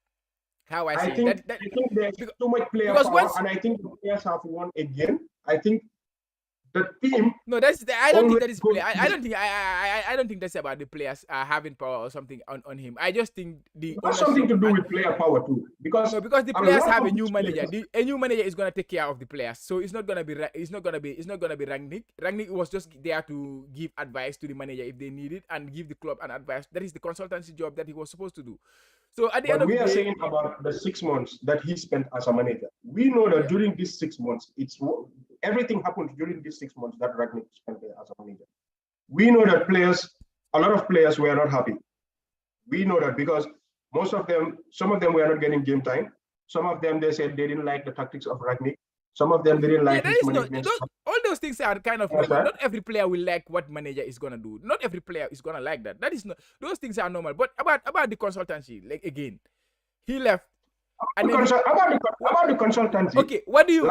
how I see it. I think there's too much player power, and I think the players have won again. I think the team. No, I don't think that is play. I don't think that's about the players having power or something on him. I just think it has something to do with player power too, because the players have a new manager. A new manager is gonna take care of the players, so it's not gonna be Rangnick. Rangnick was just there to give advice to the manager if they need it, and give the club an advice. That is the consultancy job that he was supposed to do. So at the end of the day, we are saying about the 6 months that he spent as a manager. We know that during these 6 months, everything happened during these 6 months that Rangnick spent there as a manager. We know that a lot of players were not happy. We know that because some of them were not getting game time. Some of them, they said they didn't like the tactics of Rangnick. Some of them didn't like his management. All those things are kind of normal. Not every player will like what manager is gonna do. Not every player is gonna like that. That is not. Those things are normal. But about the consultancy, like again, he left. About the consultancy. Okay, what do you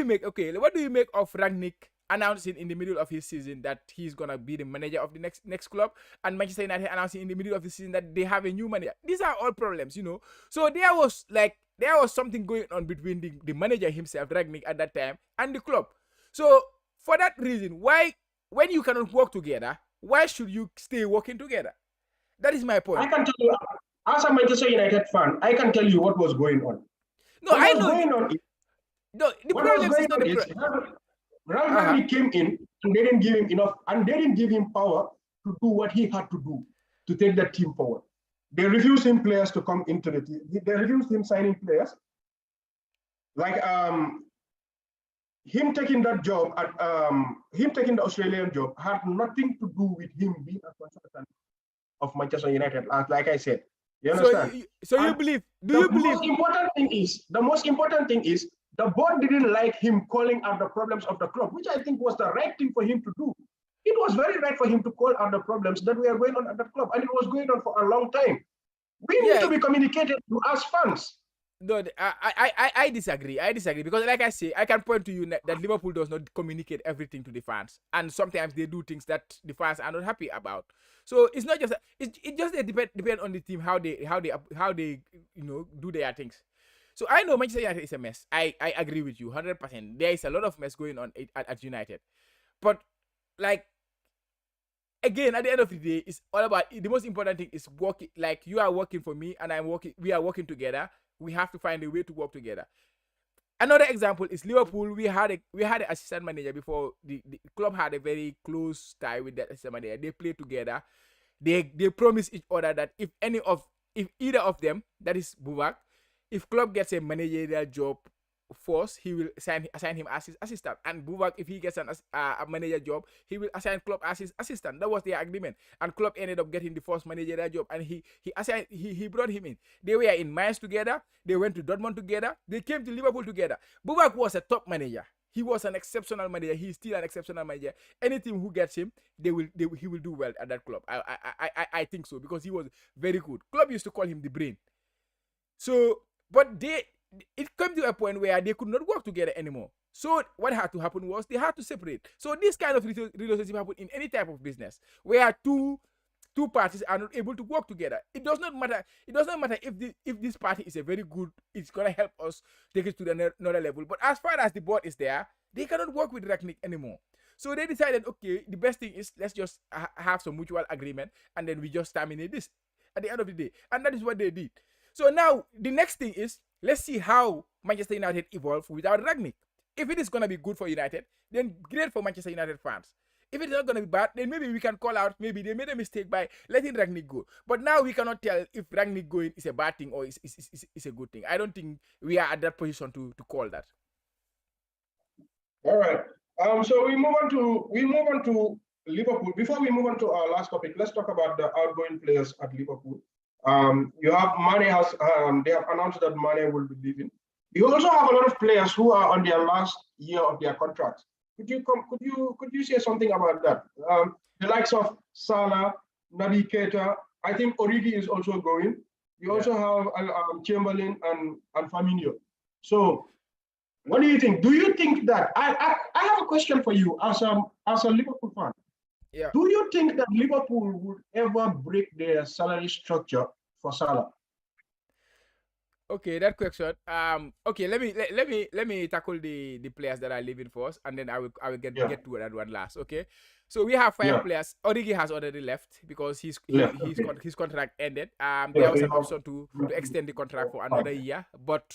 make? Okay, what do you make of Rangnick announcing in the middle of his season that he's gonna be the manager of the next club, and Manchester United announcing in the middle of the season that they have a new manager? These are all problems, you know. So there was something going on between the manager himself, Rangnick, at that time, and the club. So for that reason, why, when you cannot work together, why should you stay working together? That is my point. I can tell you, as a Manchester United fan, I can tell you what was going on. No, I know. No, the problem is not the problem. Rangnick came in, and they didn't give him enough, and they didn't give him power to do what he had to do to take that team forward. They refused him players to come into the team. They refused him signing players. Like him taking that job, him taking the Australian job had nothing to do with him being a consultant of Manchester United. Like I said, you understand? So you believe? The most important thing is the board didn't like him calling out the problems of the club, which I think was the right thing for him to do. It was very right for him to call out the problems that were going on at that club, and it was going on for a long time. We need to be communicated to us fans. No, I disagree. I disagree because, like I say, I can point to you that Liverpool does not communicate everything to the fans, and sometimes they do things that the fans are not happy about. So it's not just it just depend on the team how they do their things. So I know Manchester United is a mess. I agree with you 100%. There is a lot of mess going on at United, but like, again, at the end of the day, it's all about, the most important thing is working. Like, you are working for me and I'm working. We are working together. We have to find a way to work together. Another example is Liverpool. We had an assistant manager before. The club had a very close tie with that assistant manager. They played together. They promised each other that if either of them, that is Buvak, if club gets a managerial job force, he will assign him as his assistant. And Buvak, if he gets a manager job, he will assign club as his assistant. That was their agreement. And club ended up getting the first managerial job, and he brought him in. They were in Mainz together. They went to Dortmund together. They came to Liverpool together. Buvak was a top manager. He was an exceptional manager. He's still an exceptional manager. Any team who gets him, he will do well at that club. I think so, because he was very good. Club used to call him the brain. So, but it came to a point where they could not work together anymore. So what had to happen was they had to separate. So this kind of relationship happen in any type of business, where two two parties are not able to work together. It does not matter. It does not matter if this party is a very good, it's gonna help us take it to another level. But as far as the board is there, they cannot work with Ragnick anymore. So they decided, okay, the best thing is let's just have some mutual agreement, and then we just terminate this at the end of the day. And that is what they did. So now the next thing is, let's see how Manchester United evolve without Ragnick. If it is going to be good for United, then great for Manchester United fans. If it's not going to be bad, then maybe we can call out, maybe they made a mistake by letting Ragnick go. But now we cannot tell if Ragnick going is a bad thing or is a good thing. I don't think we are at that position to call that. All right. So we move on to Liverpool. Before we move on to our last topic, let's talk about the outgoing players at Liverpool. You have Mane has they have announced that Mane will be leaving. You also have a lot of players who are on their last year of their contracts. Could you say something about that? The likes of Salah, Naby Keita, I think Origi is also going. You also have Chamberlain and Firmino. So what do you think? Do you think that I have a question for you as a Liverpool fan? Yeah. Do you think that Liverpool would ever break their salary structure for Salah? Okay, that question. Okay, let me tackle the players that are leaving first, and then I will get to that one last. Okay, so we have 5 players. Origi has already left because his contract ended. There was an option to extend the contract for another year, but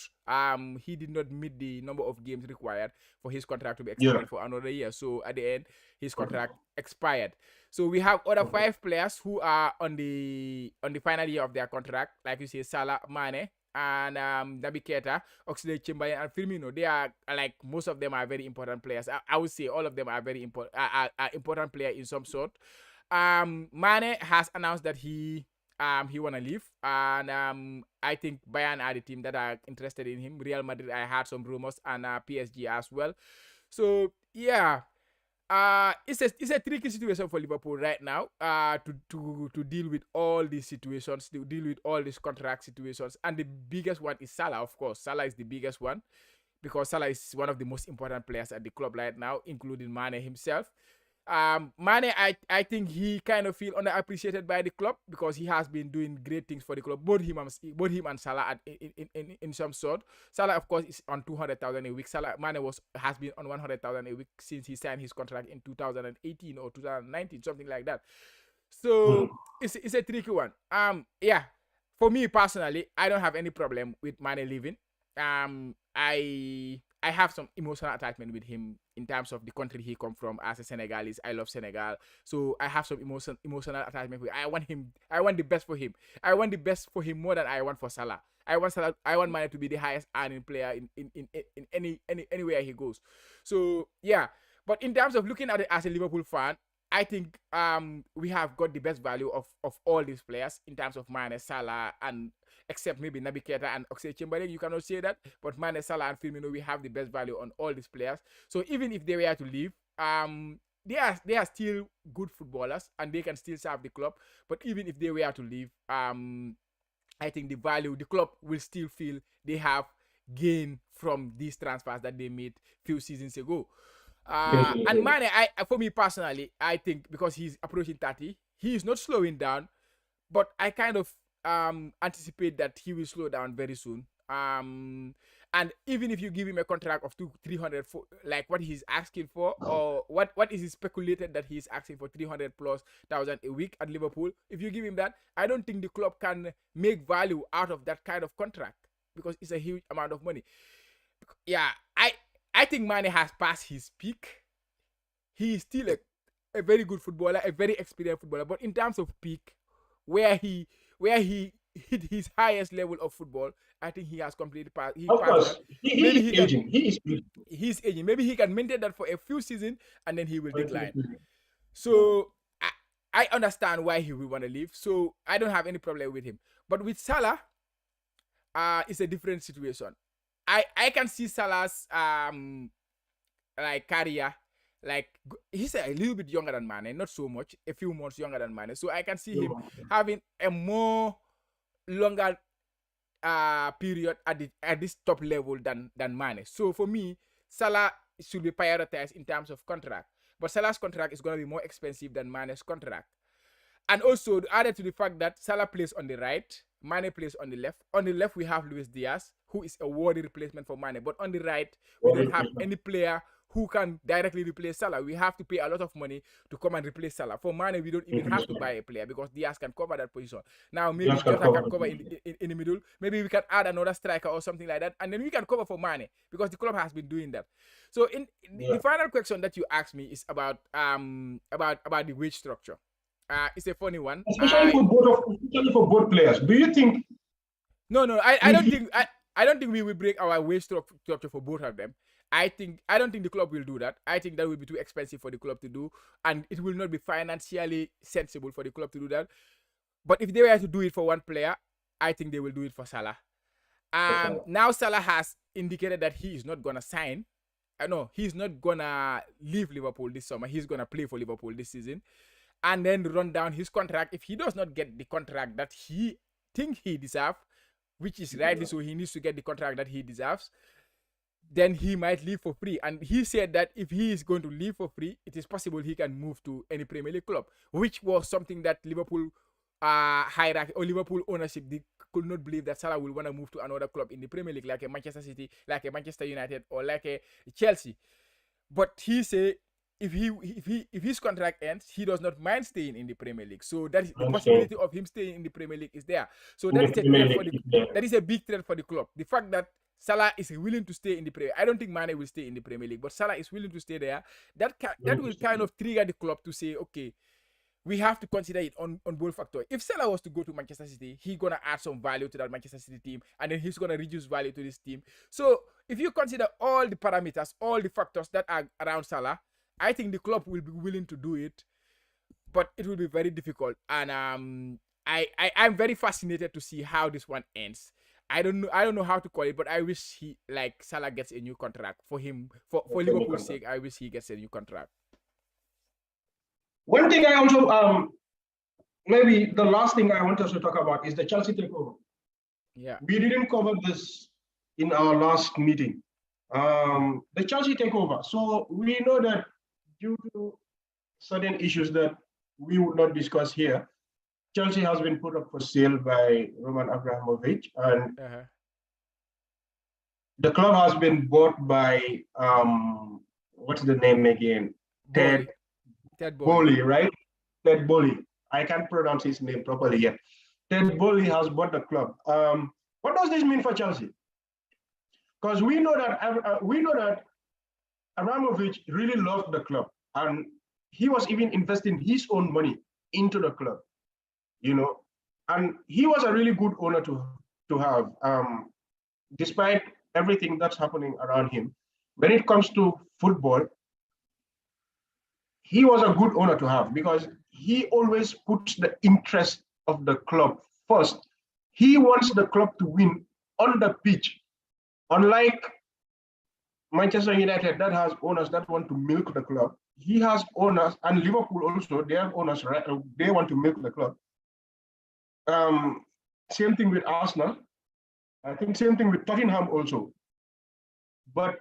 he did not meet the number of games required for his contract to be extended for another year. So at the end, his contract expired. So we have other 5 players who are on the final year of their contract, like you say, Salah, Mane, and Naby Keita, Oxlade Chamberlain, and Firmino. They are like, most of them are very important players. I would say all of them are very important player in some sort. Mane has announced that he wanna leave, and I think Bayern are the team that are interested in him. Real Madrid, I heard some rumors, and PSG as well. So yeah. It's a tricky situation for Liverpool right now. To deal with all these situations, to deal with all these contract situations, and the biggest one is Salah. Of course, Salah is the biggest one because Salah is one of the most important players at the club right now, including Mane himself. Mane, I think he kind of feel underappreciated by the club because he has been doing great things for the club. Both him and Salah in some sort. Salah, of course, is on 200,000 a week. Mane has been on 100,000 a week since he signed his contract in 2018 or 2019, something like that. So it's a tricky one. Yeah, for me personally, I don't have any problem with Mane leaving. I have some emotional attachment with him in terms of the country he come from. As a Senegalese, I love Senegal, so I have some emotional attachment with. I want the best for him. I want the best for him more than I want for Salah. I want Mane to be the highest earning player in anywhere he goes. So yeah, but in terms of looking at it as a Liverpool fan, I think we have got the best value of all these players in terms of Mane, Salah, and except maybe Naby Keita and Oxlade Chamberlain. You cannot say that, but Mane, Salah, and Firmino, we have the best value on all these players. So even if they were to leave, they are still good footballers and they can still serve the club. But even if they were to leave, I think the club will still feel they have gained from these transfers that they made few seasons ago. And Mane, for me personally, I think because he's approaching 30, he is not slowing down, but I kind of anticipate that he will slow down very soon. And even if you give him a contract of 300 for like what he's asking for, or what is speculated that he's asking for 300,000+ a week at Liverpool, if you give him that, I don't think the club can make value out of that kind of contract because it's a huge amount of money. Yeah, I think Mane has passed his peak. He is still a very good footballer, a very experienced footballer. But in terms of peak, where he hit his highest level of football, I think he has completely passed. Of course, he is aging. He's aging. Maybe he can maintain that for a few seasons and then he will decline. So I understand why he will want to leave. So I don't have any problem with him. But with Salah, it's a different situation. I can see Salah's like career, like he's a little bit younger than Mane, not so much, a few months younger than Mane. So I can see him having a more longer period at this top level than Mane. So for me, Salah should be prioritized in terms of contract. But Salah's contract is going to be more expensive than Mane's contract. And also added to the fact that Salah plays on the right, Mane plays on the left. On the left, we have Luis Diaz, who is a worthy replacement for Mane. But on the right, we don't have any player who can directly replace Salah. We have to pay a lot of money to come and replace Salah. For Mane, we don't even have to buy a player because Diaz can cover that position. Now, maybe Jota can cover in the middle. Maybe we can add another striker or something like that. And then we can cover for Mane because the club has been doing that. So the final question that you asked me is about the wage structure. It's a funny one. Especially for both players. Do you think? No. I don't think we will break our wage structure for both of them. I don't think the club will do that. I think that will be too expensive for the club to do, and it will not be financially sensible for the club to do that. But if they were to do it for one player, I think they will do it for Salah. Now Salah has indicated that he is not gonna sign. No, he's not gonna leave Liverpool this summer. He's gonna play for Liverpool this season, and then run down his contract. If he does not get the contract that he thinks he deserves, which is rightly so, he needs to get the contract that he deserves, then he might leave for free. And he said that if he is going to leave for free, it is possible he can move to any Premier League club, which was something that Liverpool hierarchy or Liverpool ownership could not believe that Salah will want to move to another club in the Premier League, like a Manchester City, like a Manchester United, or like a Chelsea. But he said if his contract ends, he does not mind staying in the Premier League. So that is the possibility of him staying in the Premier League is there. So that is a big threat for the club. The fact that Salah is willing to stay in the Premier League. I don't think Mane will stay in the Premier League, but Salah is willing to stay there. That will kind of trigger the club to say, okay, we have to consider it on both factors. If Salah was to go to Manchester City, he's going to add some value to that Manchester City team, and then he's going to reduce value to this team. So if you consider all the parameters, all the factors that are around Salah, I think the club will be willing to do it, but it will be very difficult. And I'm very fascinated to see how this one ends. I don't know how to call it, but I wish Salah gets a new contract for him, for Liverpool's sake. I wish he gets a new contract. One thing I also maybe the last thing I want us to talk about is the Chelsea takeover. Yeah, we didn't cover this in our last meeting. The Chelsea takeover. So we know that due to certain issues that we would not discuss here, Chelsea has been put up for sale by Roman Abramovich, and the club has been bought by what's the name again? Ted Boehly, right? Ted Boehly. I can't pronounce his name properly yet. Ted Boehly has bought the club. What does this mean for Chelsea? Because we know that Abramovich really loved the club, and he was even investing his own money into the club. And he was a really good owner to have, despite everything that's happening around him. When it comes to football, he was a good owner to have because he always puts the interest of the club first. He wants the club to win on the pitch, unlike Manchester United that has owners that want to milk the club. He has owners, and Liverpool also, they have owners, right? They want to milk the club. Same thing with Arsenal. I think same thing with Tottenham also. But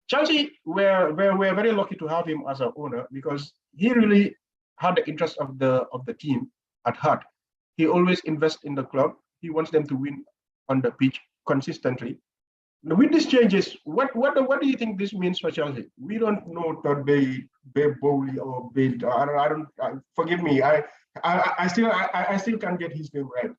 Chelsea, we're very lucky to have him as an owner because he really had the interest of the team at heart. He always invests in the club. He wants them to win on the pitch consistently. With these changes, what do you think this means for Chelsea? We don't know Todd Boehly or Bale. I don't. Forgive me. I still can't get his name right.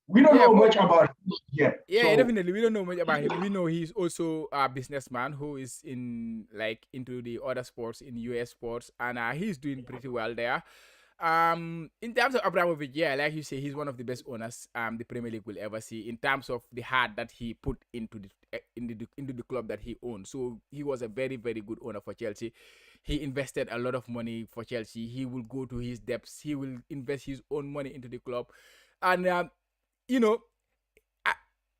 We don't know much about him yet. Yeah, so, definitely. We don't know much about him. We know he's also a businessman who is into the other sports, in US sports, and he's doing pretty well there. In terms of Abramovich, yeah, like you say, he's one of the best owners the Premier League will ever see in terms of the heart that he put into the club that he owns. So he was a very, very good owner for Chelsea. He invested a lot of money for Chelsea. He will go to his depths. He will invest his own money into the club. And,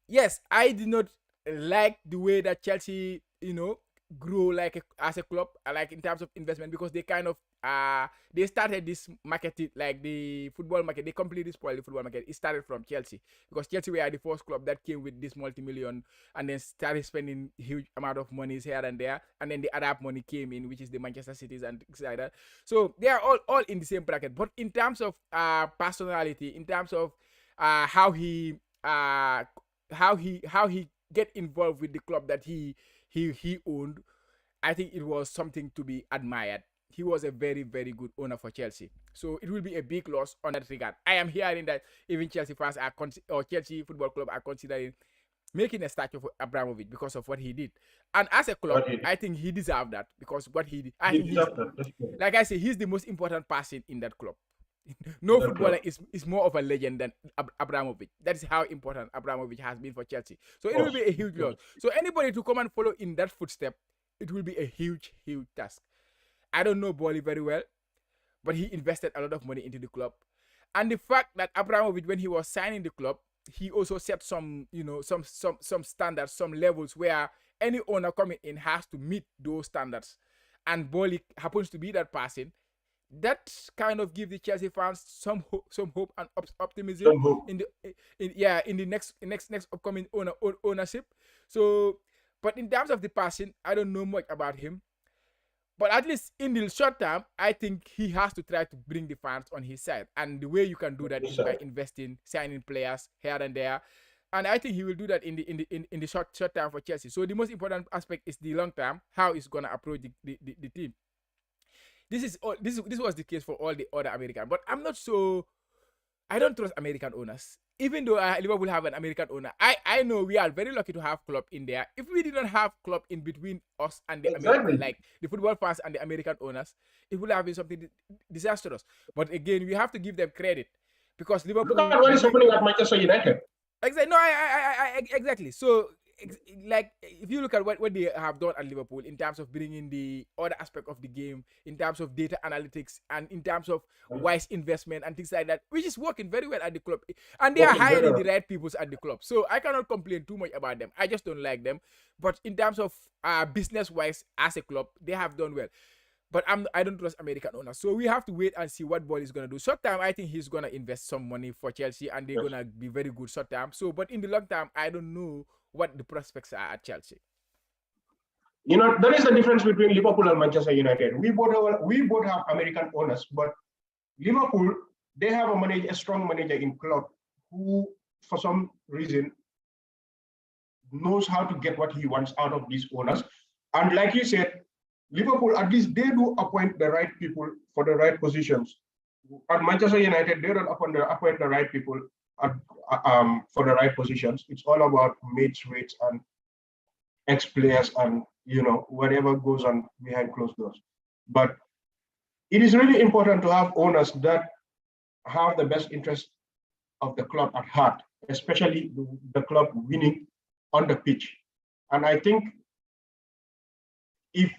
yes, I did not like the way that Chelsea, grew as a club, like in terms of investment, because they kind of they started this market, like the football market. They completely spoiled the football market. It started from Chelsea, because Chelsea were the first club that came with this multi-million and then started spending huge amount of monies here and there, and then the Arab money came in, which is the Manchester Cities and things like that. So they are all in the same bracket. But in terms of personality, in terms of how he get involved with the club that he owned, I think it was something to be admired. He was a very, very good owner for Chelsea. So it will be a big loss on that regard. I am hearing that even Chelsea fans or Chelsea Football Club are considering making a statue for Abramovich because of what he did. And as a club, I think he deserved that, because what he did. I think like I say, he's the most important person in that club. No footballer is more of a legend than Abramovich. That is how important Abramovich has been for Chelsea. So it will be a huge loss. So anybody to come and follow in that footstep, it will be a huge, huge task. I don't know Bolly very well, but he invested a lot of money into the club. And the fact that Abramovich, when he was signing the club, he also set some, some standards, some levels where any owner coming in has to meet those standards. And Bolly happens to be that person. That kind of gives the Chelsea fans some hope and optimism in the next upcoming ownership. So, but in terms of the person, I don't know much about him. But at least in the short term, I think he has to try to bring the fans on his side. And the way you can do that is by investing, signing players here and there. And I think he will do that in the short term for Chelsea. So the most important aspect is the long term, how he's gonna approach the team. This was the case for all the other American, but I'm not so. I don't trust American owners. Even though Liverpool have an American owner, I know we are very lucky to have club in there. If we did not have club in between us and the American, like the football fans and the American owners, it would have been something disastrous. But again, we have to give them credit, because Liverpool. Look at what is happening at Manchester United. Exactly. No, exactly. So, like, if you look at what they have done at Liverpool in terms of bringing the other aspect of the game, in terms of data analytics, and in terms of wise investment and things like that, which is working very well at the club, and they are hiring the right people at the club. So I cannot complain too much about them. I just don't like them. But in terms of business wise as a club, they have done well. But I don't trust American owners. So we have to wait and see what Ball is going to do. Short term, I think he's going to invest some money for Chelsea, and they're going to be very good short term. So, but in the long term, I don't know what the prospects are at Chelsea. There is a difference between Liverpool and Manchester United. We both have American owners, but Liverpool, they have a strong manager in club who, for some reason, knows how to get what he wants out of these owners. And like you said, Liverpool, at least they do appoint the right people for the right positions. At Manchester United, they don't appoint the right people for the right positions. It's all about mates, rates, and ex-players, and whatever goes on behind closed doors. But it is really important to have owners that have the best interest of the club at heart, especially the club winning on the pitch. And I think if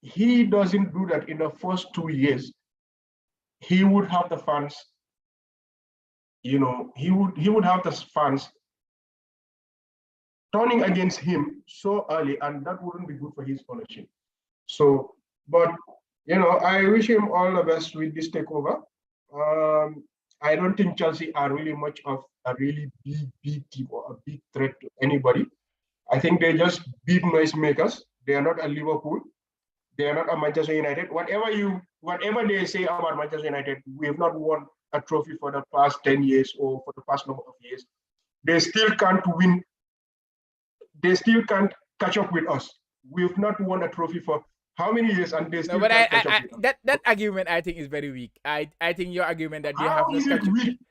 he doesn't do that in the first 2 years, he would have the fans, he would have the fans turning against him so early, and that wouldn't be good for his ownership. So, but I wish him all the best with this takeover. I don't think Chelsea are really much of a really big team or a big threat to anybody. I think they're just big noisemakers. They are not a Liverpool. They are not a Manchester United. Whatever they say about Manchester United, we have not won a trophy for the past 10 years or for the past number of years. They still can't win. They still can't catch up with us. We have not won a trophy for how many years, and they still can't catch up with us. That argument, I think, is very weak. I think your argument that they have not catch up.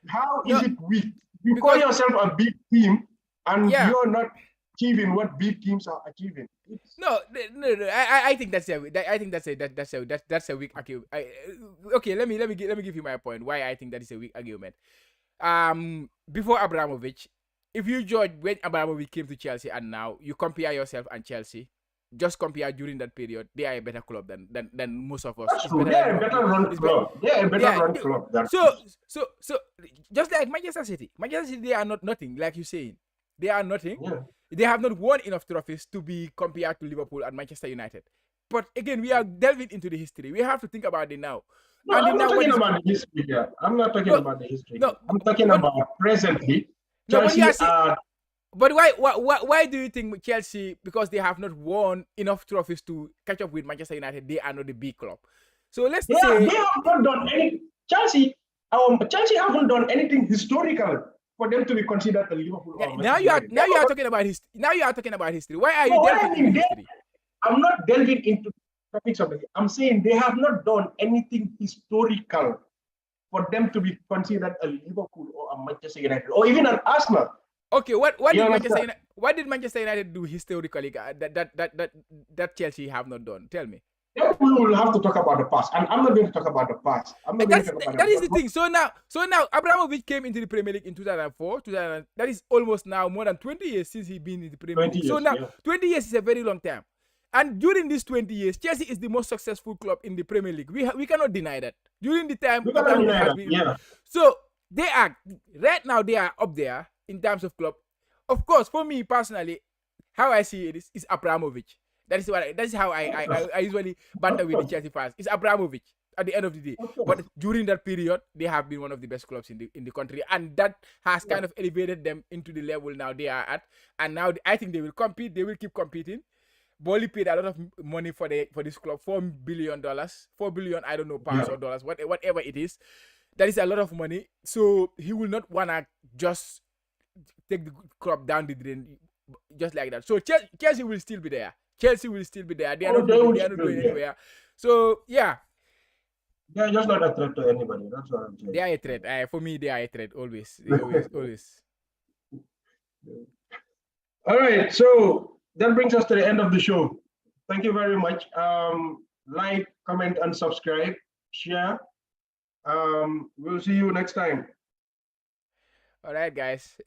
How is it weak? You call yourself a big team, and you're not achieving what big teams are achieving. No. I think that's a weak argument. Okay, let me give you my point. Why I think that is a weak argument. Before Abramovich, if you judge when Abramovich came to Chelsea and now, you compare yourself and Chelsea, just compare during that period, they are a better club than most of us. That's true. They are a better run club. So just like Manchester City, they are not nothing, like you're saying. They are nothing. Yeah. They have not won enough trophies to be compared to Liverpool and Manchester United. But again, we are delving into the history. We have to think about it now. No, And I'm not now talking about the history here. I'm not talking about the history. No, I'm talking about presently. No, Chelsea but why do you think Chelsea, because they have not won enough trophies to catch up with Manchester United, they are not the big club? So let's say they have not done any. Chelsea haven't done anything historical for them to be considered a Liverpool. Now you are talking about history. Now you are talking about history. Why are you delving into history? I'm not delving into topics of it. I'm saying they have not done anything historical for them to be considered a Liverpool or a Manchester United or even an Arsenal. Okay, what did Manchester United do historically that Chelsea have not done? Tell me. Then we will have to talk about the past, and I'm not going to talk about the past. That is the thing. So now Abramovich came into the Premier League in 2004. That is almost now more than 20 years since he's been in the Premier League. So now 20 years is a very long time. And during these 20 years, Chelsea is the most successful club in the Premier League. We cannot deny that. During the time, So they are right now. They are up there in terms of club. Of course, for me personally, how I see it is Abramovich. That is how I usually banter with the Chelsea fans. It's Abramovich at the end of the day. But during that period, they have been one of the best clubs in the country, and that has kind of elevated them into the level now they are at. And now I think they will compete. They will keep competing. Bolly paid a lot of money for this club, $4 billion, I don't know, pounds or dollars, whatever it is. That is a lot of money. So he will not wanna just take the club down the drain just like that. So Chelsea will still be there. Chelsea will still be there. They are not going anywhere. So yeah. They are just not a threat to anybody. That's what I'm saying. They are a threat. For me, they are a threat always. Always. All right. So that brings us to the end of the show. Thank you very much. Like, comment, and subscribe. Share. We'll see you next time. All right, guys.